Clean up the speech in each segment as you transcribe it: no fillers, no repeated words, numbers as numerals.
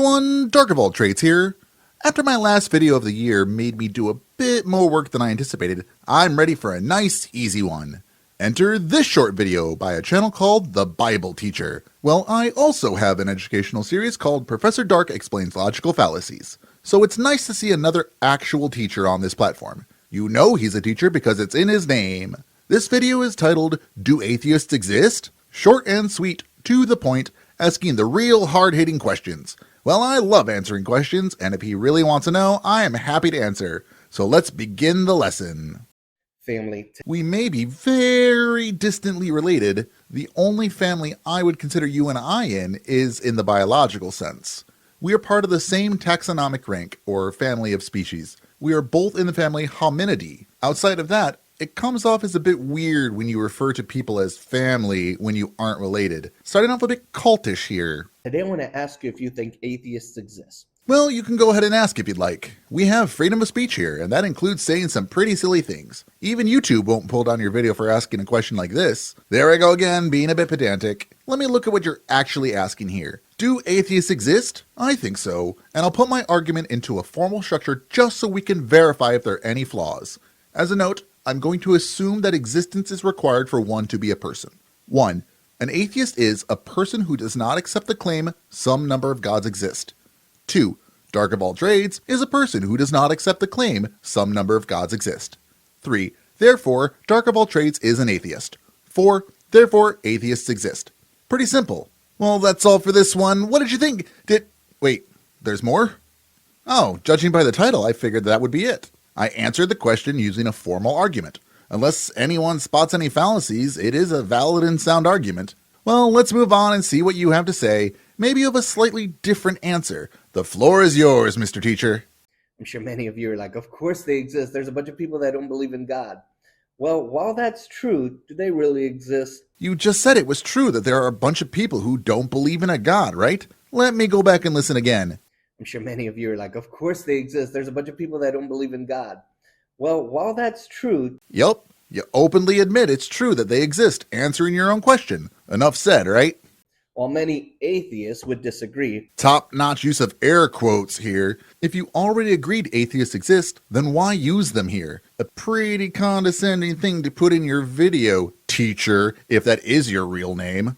everyone, DarkOfAllTrades here. After my last video of the year made me do a bit more work than I anticipated, I'm ready for a nice, easy one. Enter this short video by a channel called The Bible Teacher. Well, I also have an educational series called Professor Dark Explains Logical Fallacies. So it's nice to see another actual teacher on this platform. You know he's a teacher because it's in his name. This video is titled, Do Atheists Exist? Short and sweet, to the point, asking the real hard-hitting questions. Well, I love answering questions, and if he really wants to know, I am happy to answer. So let's begin the lesson. Family. We may be very distantly related. The only family I would consider you and I in is in the biological sense. We are part of the same taxonomic rank, or family of species. We are both in the family Hominidae. Outside of that, it comes off as a bit weird when you refer to people as family when you aren't related. Starting off a bit cultish here. Today I want to ask you if you think atheists exist. Well, you can go ahead and ask if you'd like. We have freedom of speech here, and that includes saying some pretty silly things. Even YouTube won't pull down your video for asking a question like this. There I go again, being a bit pedantic. Let me look at what you're actually asking here. Do atheists exist? I think so, and I'll put my argument into a formal structure just so we can verify if there are any flaws. As a note, I'm going to assume that existence is required for one to be a person. 1. An atheist is a person who does not accept the claim some number of gods exist. 2. DarkOfAllTrades is a person who does not accept the claim some number of gods exist. 3. Therefore, DarkOfAllTrades is an atheist. 4. Therefore, atheists exist. Pretty simple. Well, that's all for this one. What did you think? Wait, there's more? Oh, judging by the title, I figured that would be it. I answered the question using a formal argument. Unless anyone spots any fallacies, it is a valid and sound argument. Well, let's move on and see what you have to say. Maybe you have a slightly different answer. The floor is yours, Mr. Teacher. I'm sure many of you are like, of course they exist. There's a bunch of people that don't believe in God. Well, while that's true, do they really exist? You just said it was true that there are a bunch of people who don't believe in a God, right? Let me go back and listen again. I'm sure many of you are like, of course they exist. There's a bunch of people that don't believe in God. Well, while that's true... Yup, you openly admit it's true that they exist, answering your own question. Enough said, right? While many atheists would disagree... Top-notch use of air quotes here. If you already agreed atheists exist, then why use them here? A pretty condescending thing to put in your video, teacher, if that is your real name.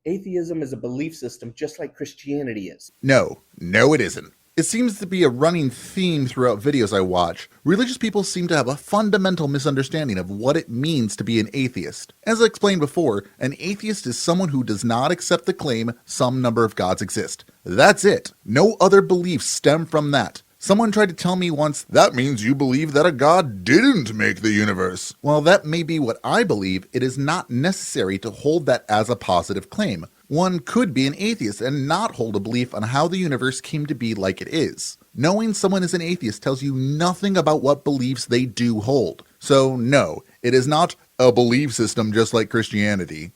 Atheism is a belief system just like Christianity is. No, it isn't. It seems to be a running theme throughout videos I watch. Religious people seem to have a fundamental misunderstanding of what it means to be an atheist. As I explained before, an atheist is someone who does not accept the claim some number of gods exist. That's it. No other beliefs stem from that. Someone tried to tell me once, that means you believe that a god didn't make the universe. While that may be what I believe, it is not necessary to hold that as a positive claim. One could be an atheist and not hold a belief on how the universe came to be like it is. Knowing someone is an atheist tells you nothing about what beliefs they do hold. So no, it is not a belief system just like Christianity.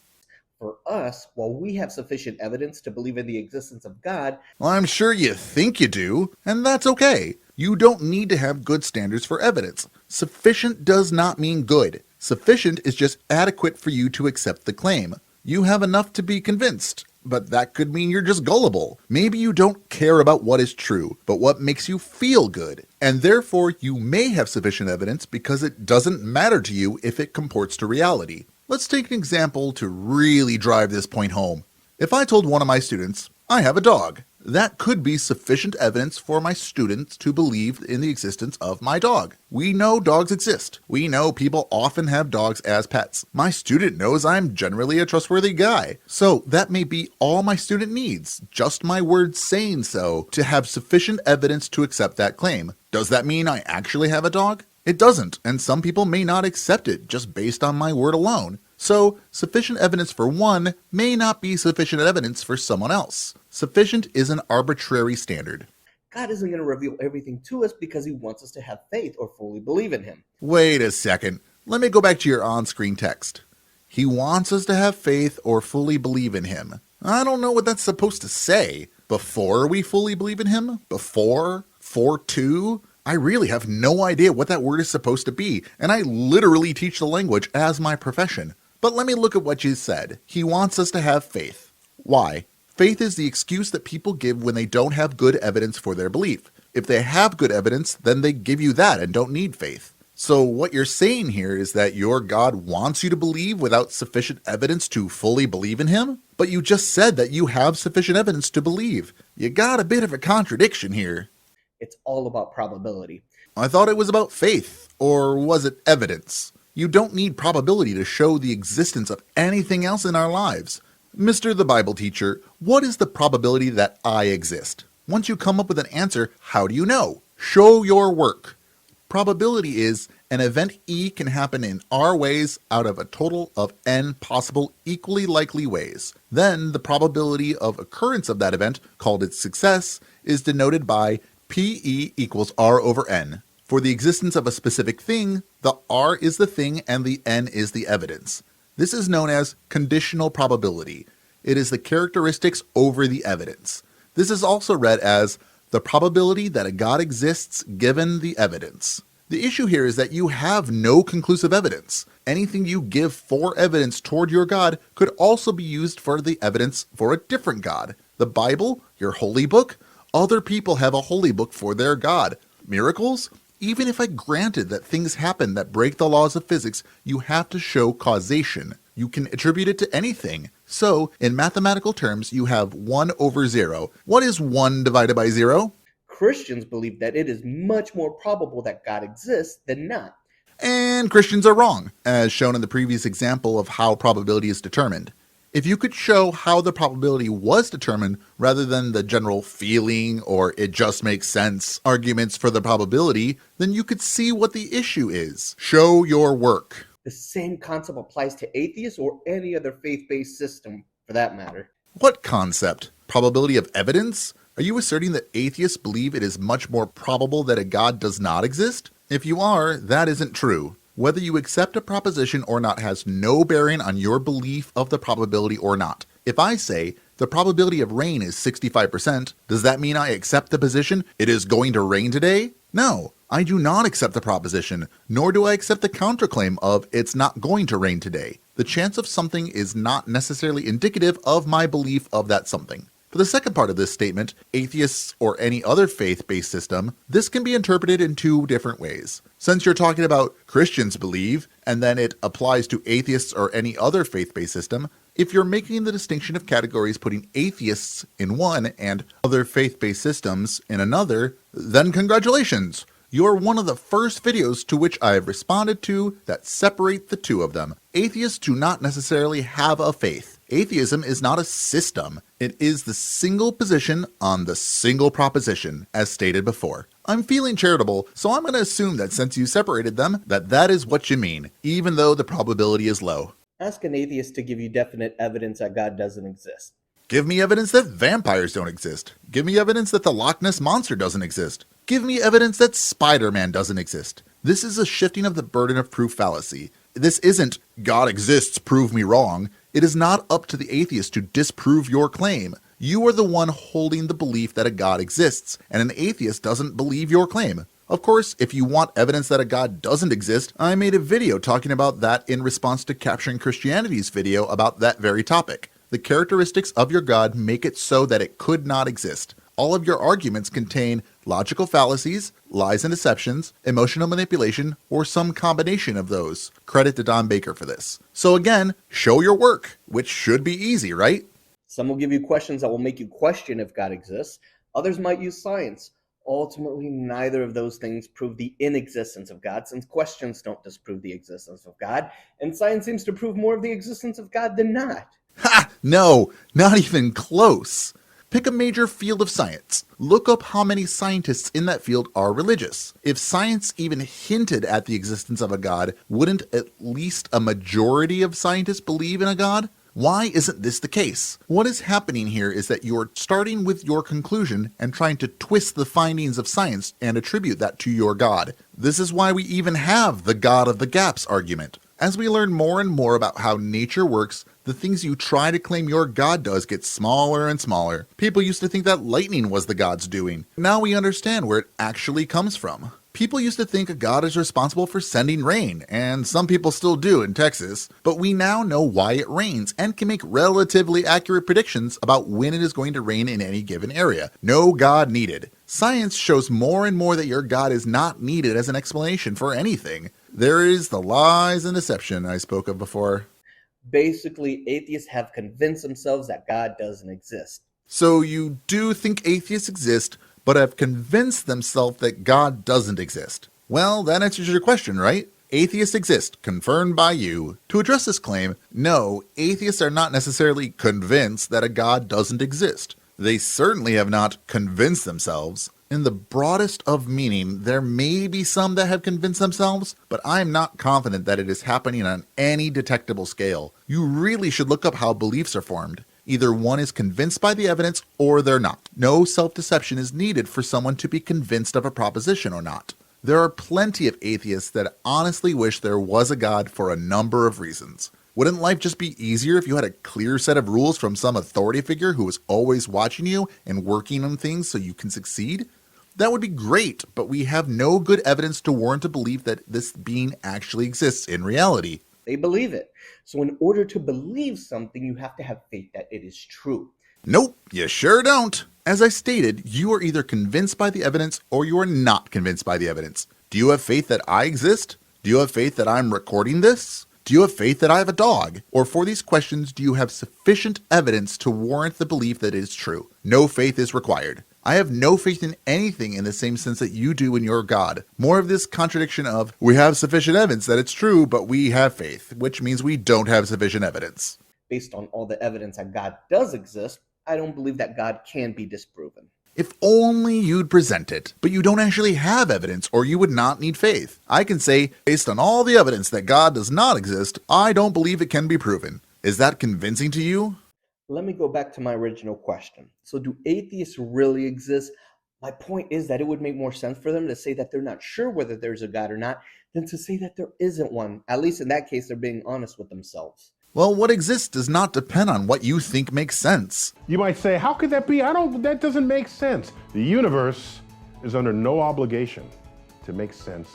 For us, while we have sufficient evidence to believe in the existence of God... Well, I'm sure you think you do, and that's okay. You don't need to have good standards for evidence. Sufficient does not mean good. Sufficient is just adequate for you to accept the claim. You have enough to be convinced, but that could mean you're just gullible. Maybe you don't care about what is true, but what makes you feel good. And therefore, you may have sufficient evidence because it doesn't matter to you if it comports to reality. Let's take an example to really drive this point home. If I told one of my students, I have a dog, that could be sufficient evidence for my students to believe in the existence of my dog. We know dogs exist. We know people often have dogs as pets. My student knows I'm generally a trustworthy guy. So that may be all my student needs, just my words saying so, to have sufficient evidence to accept that claim. Does that mean I actually have a dog? It doesn't, and some people may not accept it just based on my word alone. So, sufficient evidence for one may not be sufficient evidence for someone else. Sufficient is an arbitrary standard. God isn't going to reveal everything to us because he wants us to have faith or fully believe in him. Wait a second. Let me go back to your on-screen text. He wants us to have faith or fully believe in him. I don't know what that's supposed to say. Before we fully believe in him? Before? For to? I really have no idea what that word is supposed to be, and I literally teach the language as my profession. But let me look at what you said. He wants us to have faith. Why? Faith is the excuse that people give when they don't have good evidence for their belief. If they have good evidence, then they give you that and don't need faith. So what you're saying here is that your God wants you to believe without sufficient evidence to fully believe in him? But you just said that you have sufficient evidence to believe. You got a bit of a contradiction here. It's all about probability. I thought it was about faith, or was it evidence? You don't need probability to show the existence of anything else in our lives. Mr. the Bible teacher, what is the probability that I exist? Once you come up with an answer, how do you know? Show your work. Probability is an event E can happen in R ways out of a total of N possible equally likely ways. Then the probability of occurrence of that event, called its success, is denoted by PE equals R over N. For the existence of a specific thing, the R is the thing and the N is the evidence. This is known as conditional probability. It is the characteristics over the evidence. This is also read as the probability that a God exists given the evidence. The issue here is that you have no conclusive evidence. Anything you give for evidence toward your God could also be used for the evidence for a different God. The Bible, your holy book, other people have a holy book for their God. Miracles? Even if I granted that things happen that break the laws of physics, you have to show causation. You can attribute it to anything. So, in mathematical terms, you have 1 over 0. What is 1 divided by 0? Christians believe that it is much more probable that God exists than not. And Christians are wrong, as shown in the previous example of how probability is determined. If you could show how the probability was determined rather than the general feeling or it just makes sense arguments for the probability, then you could see what the issue is. Show your work. The same concept applies to atheists or any other faith-based system, for that matter. What concept? Probability of evidence? Are you asserting that atheists believe it is much more probable that a God does not exist? If you are, that isn't true. Whether you accept a proposition or not has no bearing on your belief of the probability or not. If I say the probability of rain is 65%, does that mean I accept the position it is going to rain today? No, I do not accept the proposition, nor do I accept the counterclaim of it's not going to rain today. The chance of something is not necessarily indicative of my belief of that something. For the second part of this statement, atheists or any other faith-based system, this can be interpreted in two different ways. Since you're talking about Christians believe, and then it applies to atheists or any other faith-based system, if you're making the distinction of categories putting atheists in one and other faith-based systems in another, then congratulations! You're one of the first videos to which I have responded to that separate the two of them. Atheists do not necessarily have a faith. Atheism is not a system. It is the single position on the single proposition, as stated before. I'm feeling charitable, so I'm going to assume that since you separated them, that is what you mean, even though the probability is low. Ask an atheist to give you definite evidence that God doesn't exist. Give me evidence that vampires don't exist. Give me evidence that the Loch Ness Monster doesn't exist. Give me evidence that Spider-Man doesn't exist. This is a shifting of the burden of proof fallacy. This isn't, God exists, prove me wrong. It is not up to the atheist to disprove your claim. You are the one holding the belief that a God exists, and an atheist doesn't believe your claim. Of course, if you want evidence that a God doesn't exist, I made a video talking about that in response to Capturing Christianity's video about that very topic. The characteristics of your God make it so that it could not exist. All of your arguments contain logical fallacies, lies and deceptions, emotional manipulation, or some combination of those. Credit to Don Baker for this. So again, show your work, which should be easy, right? Some will give you questions that will make you question if God exists. Others might use science. Ultimately, neither of those things prove the inexistence of God, since questions don't disprove the existence of God, and science seems to prove more of the existence of God than not. Ha! No, not even close. Pick a major field of science. Look up how many scientists in that field are religious. If science even hinted at the existence of a God, wouldn't at least a majority of scientists believe in a God? Why isn't this the case? What is happening here is that you're starting with your conclusion and trying to twist the findings of science and attribute that to your God. This is why we even have the God of the gaps argument. As we learn more and more about how nature works, the things you try to claim your God does get smaller and smaller. People used to think that lightning was the God's doing. Now we understand where it actually comes from. People used to think a god is responsible for sending rain, and some people still do in Texas, but we now know why it rains and can make relatively accurate predictions about when it is going to rain in any given area. No god needed. Science shows more and more that your god is not needed as an explanation for anything. There is the lies and deception I spoke of before. Basically, atheists have convinced themselves that God doesn't exist. So you do think atheists exist, but have convinced themselves that God doesn't exist. Well, that answers your question, right? Atheists exist, confirmed by you. To address this claim, no, atheists are not necessarily convinced that a God doesn't exist. They certainly have not convinced themselves. In the broadest of meaning, there may be some that have convinced themselves, but I'm not confident that it is happening on any detectable scale. You really should look up how beliefs are formed. Either one is convinced by the evidence or they're not. No self-deception is needed for someone to be convinced of a proposition or not. There are plenty of atheists that honestly wish there was a God for a number of reasons. Wouldn't life just be easier if you had a clear set of rules from some authority figure who is always watching you and working on things so you can succeed? That would be great, but we have no good evidence to warrant a belief that this being actually exists in reality. They believe it. So in order to believe something, you have to have faith that it is true. Nope, you sure don't. As I stated, you are either convinced by the evidence or you are not convinced by the evidence. Do you have faith that I exist? Do you have faith that I'm recording this? Do you have faith that I have a dog? Or for these questions, do you have sufficient evidence to warrant the belief that it is true? No faith is required. I have no faith in anything in the same sense that you do in your God. More of this contradiction of, we have sufficient evidence that it's true, but we have faith, which means we don't have sufficient evidence. Based on all the evidence that God does exist, I don't believe that God can be disproven. If only you'd present it, but you don't actually have evidence or you would not need faith. I can say, based on all the evidence that God does not exist, I don't believe it can be proven. Is that convincing to you? Let me go back to my original question. So do atheists really exist? My point is that it would make more sense for them to say that they're not sure whether there's a God or not than to say that there isn't one. At least in that case, they're being honest with themselves. Well, what exists does not depend on what you think makes sense. You might say, how could that be? That doesn't make sense. The universe is under no obligation to make sense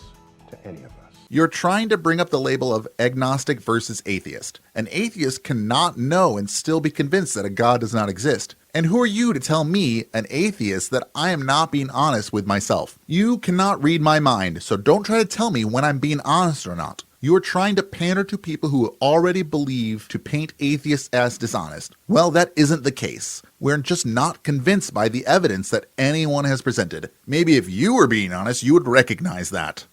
to any of us. You're trying to bring up the label of agnostic versus atheist. An atheist cannot know and still be convinced that a God does not exist. And who are you to tell me, an atheist, that I am not being honest with myself? You cannot read my mind, so don't try to tell me when I'm being honest or not. You are trying to pander to people who already believe to paint atheists as dishonest. Well, that isn't the case. We're just not convinced by the evidence that anyone has presented. Maybe if you were being honest, you would recognize that.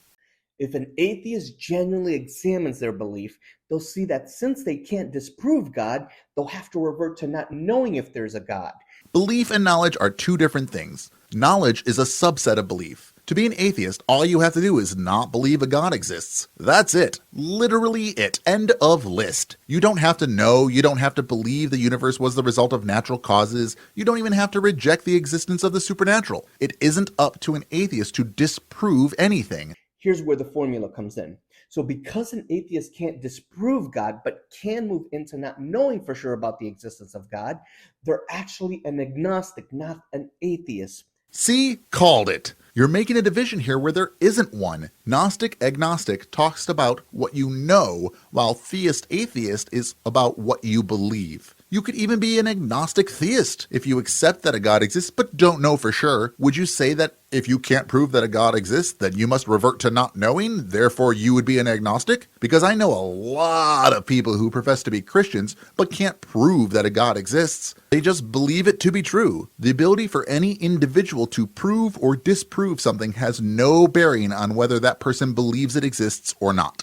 If an atheist genuinely examines their belief, they'll see that since they can't disprove God, they'll have to revert to not knowing if there's a God. Belief and knowledge are two different things. Knowledge is a subset of belief. To be an atheist, all you have to do is not believe a God exists. That's it. Literally it. End of list. You don't have to know, you don't have to believe the universe was the result of natural causes, you don't even have to reject the existence of the supernatural. It isn't up to an atheist to disprove anything. Here's where the formula comes in. So because an atheist can't disprove God, but can move into not knowing for sure about the existence of God, they're actually an agnostic, not an atheist. See? Called it. You're making a division here where there isn't one. Gnostic agnostic talks about what you know, while theist atheist is about what you believe. You could even be an agnostic theist if you accept that a God exists but don't know for sure. Would you say that if you can't prove that a God exists, then you must revert to not knowing, therefore you would be an agnostic? Because I know a lot of people who profess to be Christians but can't prove that a God exists. They just believe it to be true. The ability for any individual to prove or disprove something has no bearing on whether that person believes it exists or not.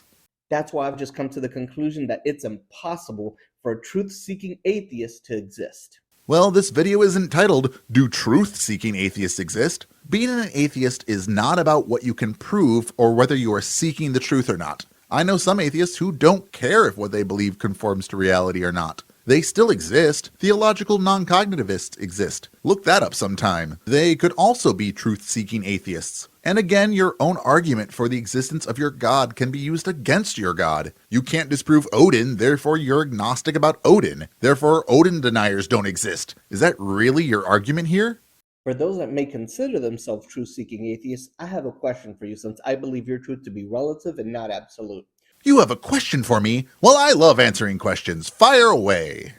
That's why I've just come to the conclusion that it's impossible for a truth-seeking atheist to exist. Well, this video is entitled, Do Truth-Seeking Atheists Exist? Being an atheist is not about what you can prove or whether you are seeking the truth or not. I know some atheists who don't care if what they believe conforms to reality or not. They still exist. Theological non-cognitivists exist. Look that up sometime. They could also be truth-seeking atheists. And again, your own argument for the existence of your God can be used against your God. You can't disprove Odin, therefore you're agnostic about Odin. Therefore, Odin deniers don't exist. Is that really your argument here? For those that may consider themselves truth-seeking atheists, I have a question for you, since I believe your truth to be relative and not absolute. You have a question for me? Well, I love answering questions. Fire away.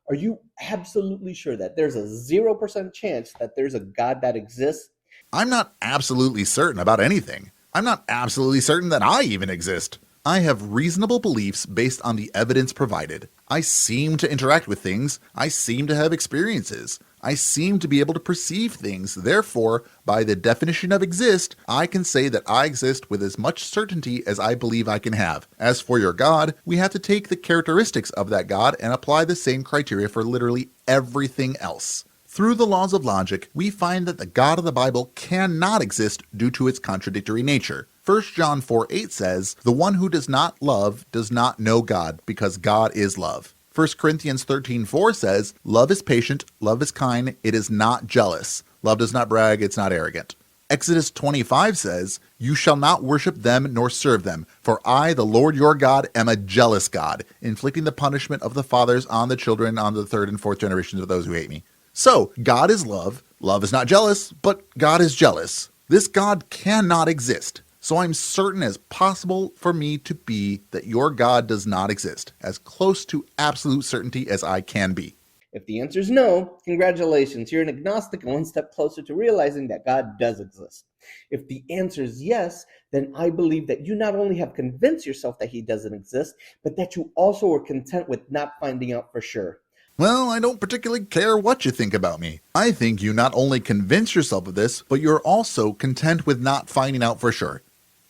Are you absolutely sure that there's a 0% chance that there's a God that exists? I'm not absolutely certain about anything. I'm not absolutely certain that I even exist. I have reasonable beliefs based on the evidence provided. I seem to interact with things. I seem to have experiences. I seem to be able to perceive things. Therefore, by the definition of exist, I can say that I exist with as much certainty as I believe I can have. As for your God, we have to take the characteristics of that God and apply the same criteria for literally everything else. Through the laws of logic, we find that the God of the Bible cannot exist due to its contradictory nature. 1 John 4:8 says, "The one who does not love does not know God, because God is love." 1 Corinthians 13:4 says, "Love is patient, love is kind, it is not jealous. Love does not brag, it's not arrogant." Exodus 25 says, "You shall not worship them nor serve them, for I, the Lord your God, am a jealous God, inflicting the punishment of the fathers on the children, on the third and fourth generations of those who hate me." So, God is love. Love is not jealous, but God is jealous. This God cannot exist. So I'm certain as possible for me to be that your God does not exist, as close to absolute certainty as I can be. If the answer is no, congratulations, you're an agnostic and one step closer to realizing that God does exist. If the answer is yes, then I believe that you not only have convinced yourself that he doesn't exist, but that you also are content with not finding out for sure. Well, I don't particularly care what you think about me. I think you not only convince yourself of this, but you're also content with not finding out for sure.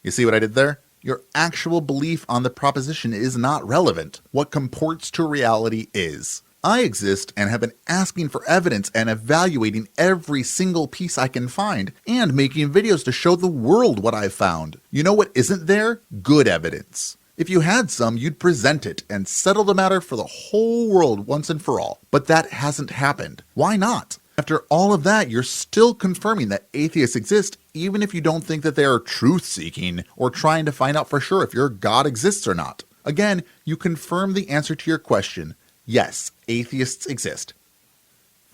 You see what I did there? Your actual belief on the proposition is not relevant. What comports to reality is. I exist and have been asking for evidence and evaluating every single piece I can find, and making videos to show the world what I've found. You know what isn't there? Good evidence. If you had some, you'd present it and settle the matter for the whole world once and for all. But that hasn't happened. Why not? After all of that, you're still confirming that atheists exist, even if you don't think that they are truth-seeking or trying to find out for sure if your God exists or not. Again, you confirm the answer to your question. Yes, atheists exist.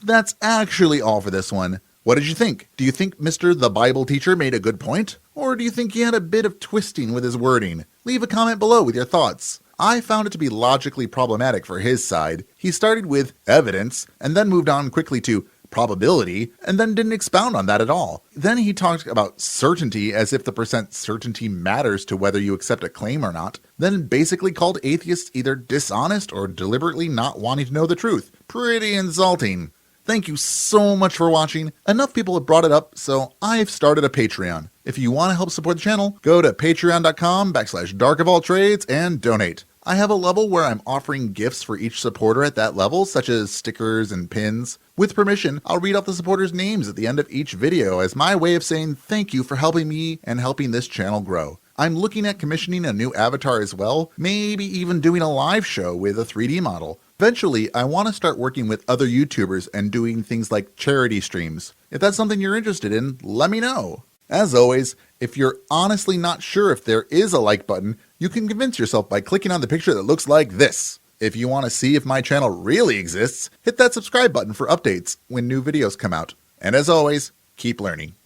That's actually all for this one. What did you think? Do you think Mr. the Bible teacher made a good point? Or do you think he had a bit of twisting with his wording? Leave a comment below with your thoughts. I found it to be logically problematic for his side. He started with evidence, and then moved on quickly to probability, and then didn't expound on that at all. Then he talked about certainty as if the percent certainty matters to whether you accept a claim or not. Then basically called atheists either dishonest or deliberately not wanting to know the truth. Pretty insulting. Thank you so much for watching. Enough people have brought it up, so I've started a Patreon. If you want to help support the channel, go to patreon.com/DarkOfAllTrades and donate. I have a level where I'm offering gifts for each supporter at that level, such as stickers and pins. With permission, I'll read out the supporters' names at the end of each video as my way of saying thank you for helping me and helping this channel grow. I'm looking at commissioning a new avatar as well, maybe even doing a live show with a 3D model. Eventually, I want to start working with other YouTubers and doing things like charity streams. If that's something you're interested in, let me know. As always, if you're honestly not sure if there is a like button, you can convince yourself by clicking on the picture that looks like this. If you want to see if my channel really exists, hit that subscribe button for updates when new videos come out. And as always, keep learning.